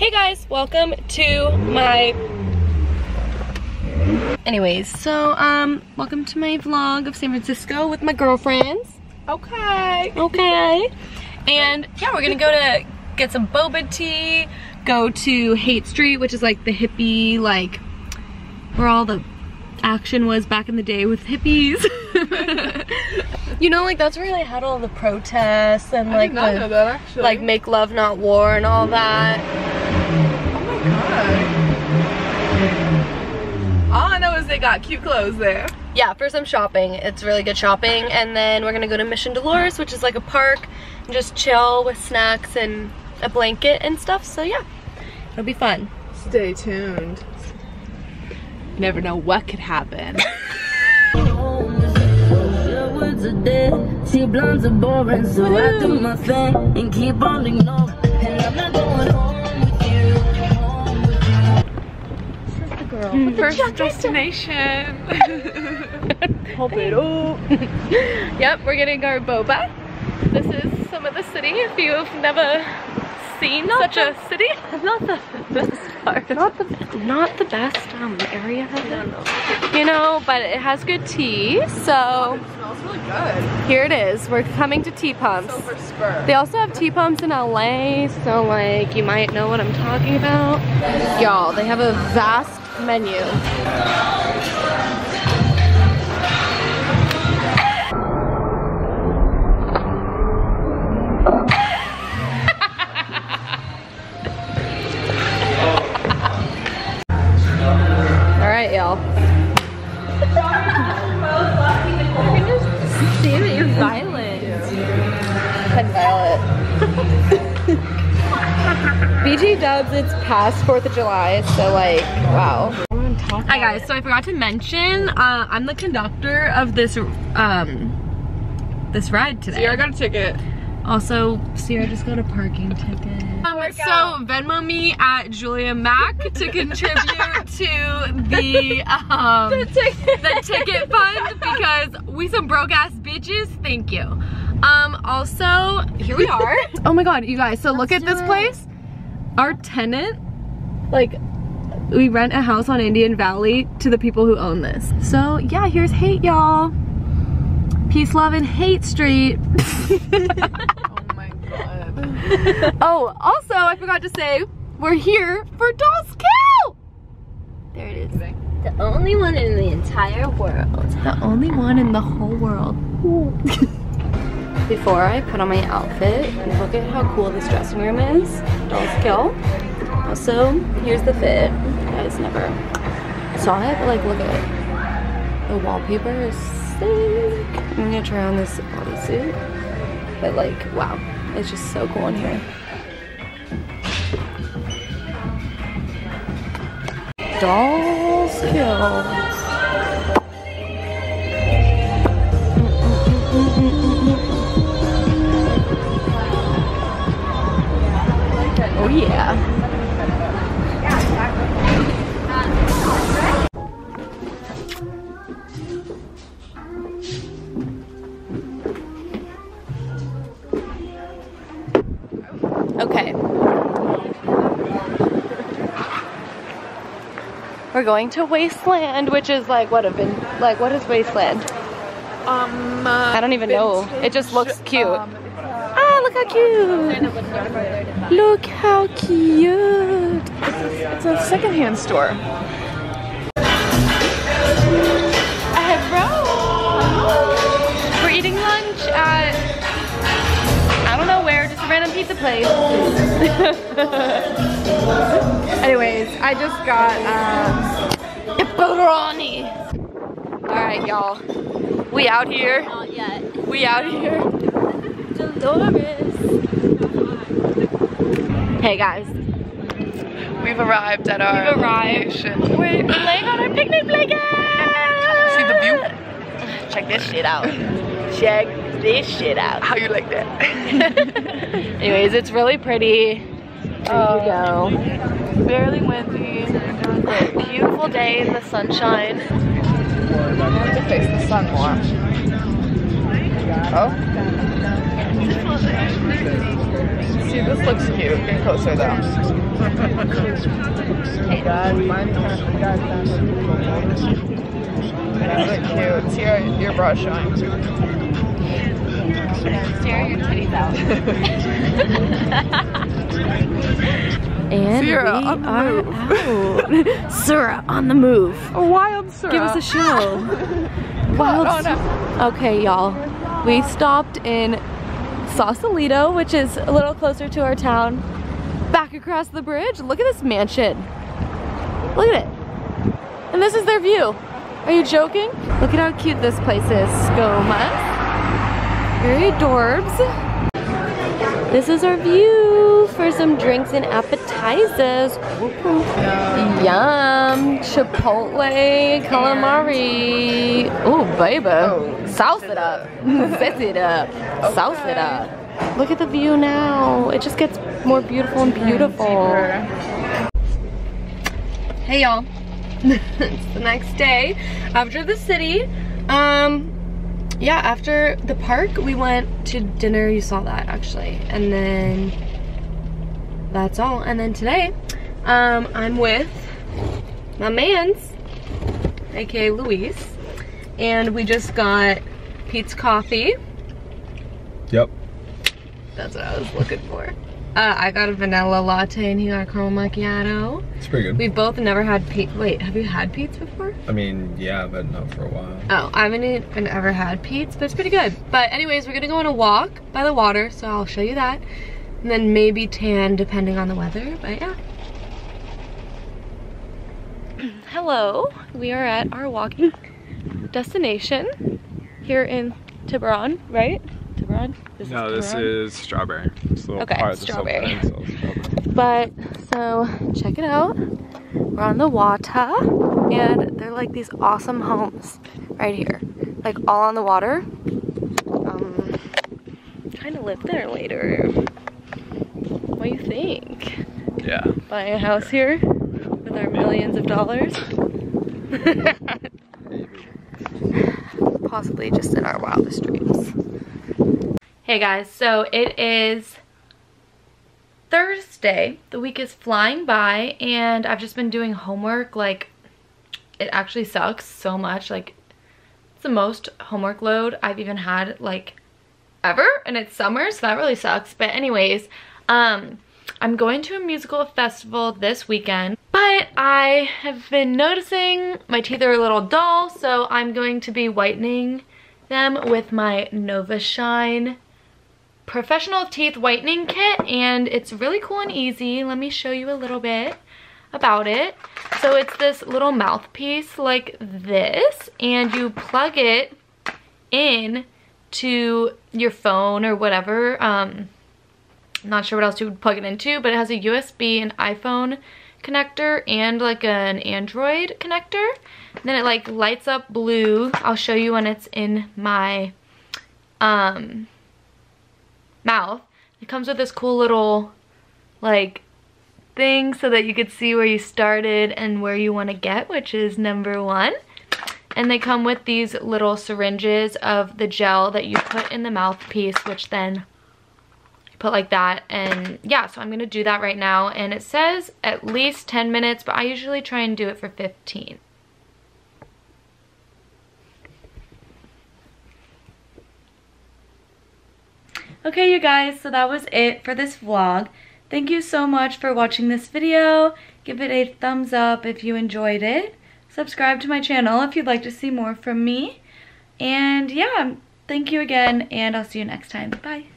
Hey guys, welcome to my... Anyways, so welcome to my vlog of San Francisco with my girlfriends. Okay. Okay. And yeah, we're gonna go to get some boba tea, go to Haight Street, which is like the hippie, like where all the action was back in the day with hippies. You know, like that's where they had all the protests and like I did not know that, actually. Like make love not war and all that. Oh my god. All I know is they got cute clothes there. Yeah, for some shopping. It's really good shopping. And then we're gonna go to Mission Delores, which is like a park, and just chill with snacks and a blanket and stuff. So yeah, it'll be fun. Stay tuned. You never know what could happen. See, blondes are boring, so I do my thing and keep on ignoring. And I'm not going home with you. This is the girl. First destination. Pump it up. Yep, we're getting our boba. This is some of the city if you've never seen such a city. Not the best part. Not the best area. No. You know, but it has good tea, so It smells really good. here it is. We're coming to tea pumps. Silver spur. They also have tea pumps in LA, so like you might know what I'm talking about. Y'all, they have a vast menu. Alright, y'all. Damn it, you're violent. And Violet. BG Dubs, it's past 4th of July, so like, wow. Hi guys, so I forgot to mention, I'm the conductor of this this ride today. Sierra got a ticket. Also, Sierra just got a parking ticket. So Venmo me at Julia Mac to contribute to the ticket fund because we some broke ass bitches. Thank you. Also, here we are. Oh my god, you guys, so look at this place. Our tenant, like, we rent a house on Indian Valley to the people who own this. So yeah, here's Haight, y'all. Peace, love, and Haight Street. Oh my god. Oh, also, I forgot to say, we're here for Dollskill! There it is. The only one in the entire world. The only one in the whole world. Before I put on my outfit, look at how cool this dressing room is. Dollskill. Also, here's the fit. You guys never saw it, but like, look at it. The wallpaper is sick. I'm gonna try on this bodysuit. But like, wow, it's just so cool in here. Dollskill. Oh yeah. Okay. We're going to Wasteland, which is like what is Wasteland? I don't even know. It just looks cute. Ah, look how cute! Look how cute! It's a secondhand store. We're eating lunch at, I don't know where, just a random pizza place. Anyways, I just got pepperoni. Alright, y'all. We out here. Not yet. We out here. Delores. Hey guys. We've arrived at our location. We're laying on our picnic blanket. See the view? Check this shit out. Check this shit out. How you like that? Anyways, it's really pretty. There you go. Barely windy. Beautiful day in the sunshine. I have to face the sun more. Oh? See, this looks cute. Get closer though. Guys, mine's kind of, you guys cute. See your bra showing. Stare your titties out. And Sarah, we on the are move. out. Sarah on the move. A wild Sarah. Give us a show. Wild. Oh, no. Okay, y'all. We stopped in Sausalito, which is a little closer to our town. Back across the bridge. Look at this mansion. Look at it. And this is their view. Are you joking? Look at how cute this place is. Skomas. Very adorbs. This is our view for some drinks and appetizers. Yum. Chipotle calamari. Oh, baby. Sauce it up. Set it up. Sauce it up. Look at the view now. It just gets more beautiful and beautiful. Hey, y'all. It's the next day after the city. Yeah, after the park, we went to dinner. You saw that, actually. And then that's all. And then today, I'm with my mans, aka Luis, and we just got Pete's coffee. Yep. That's what I was looking for. I got a vanilla latte and he got a caramel macchiato. It's pretty good. We've both never had Pete's. Wait, have you had Pete's before? I mean, yeah, but not for a while. Oh, I haven't even ever had Pete's, but it's pretty good. But anyways, we're gonna go on a walk by the water, so I'll show you that. And then maybe tan depending on the weather, but yeah. Hello, we are at our walking destination here in Tiburon, right? Tiburon? No, this is Strawberry. This little Okay, part of the Strawberry. Strawberry. But, so, check it out. We're on the water, and they're like these awesome homes right here. Like, all on the water. Trying to live there later. What do you think? Yeah. Buying a house here with our millions of dollars? Possibly just in our wildest dreams. Hey guys, so it is Thursday. The week is flying by and I've just been doing homework. Like, it actually sucks so much. Like, it's the most homework load I've even had, like, ever, and it's summer, so that really sucks. But anyways, I'm going to a musical festival this weekend, but I have been noticing my teeth are a little dull, so I'm going to be whitening them with my Nova Shine Professional Teeth Whitening Kit, and it's really cool and easy. Let me show you a little bit about it. So it's this little mouthpiece like this, and you plug it in to your phone or whatever. I'm not sure what else you would plug it into, but it has a USB, an iPhone connector, and like an Android connector. And then it like lights up blue. I'll show you when it's in my mouth. It comes with this cool little like thing so that you could see where you started and where you want to get, which is number 1. And they come with these little syringes of the gel that you put in the mouthpiece, which then you put like that. And yeah, so I'm going to do that right now. And it says at least 10 minutes, but I usually try and do it for 15. Okay, you guys, so that was it for this vlog. Thank you so much for watching this video. Give it a thumbs up if you enjoyed it. Subscribe to my channel if you'd like to see more from me. And yeah, thank you again, and I'll see you next time. Bye.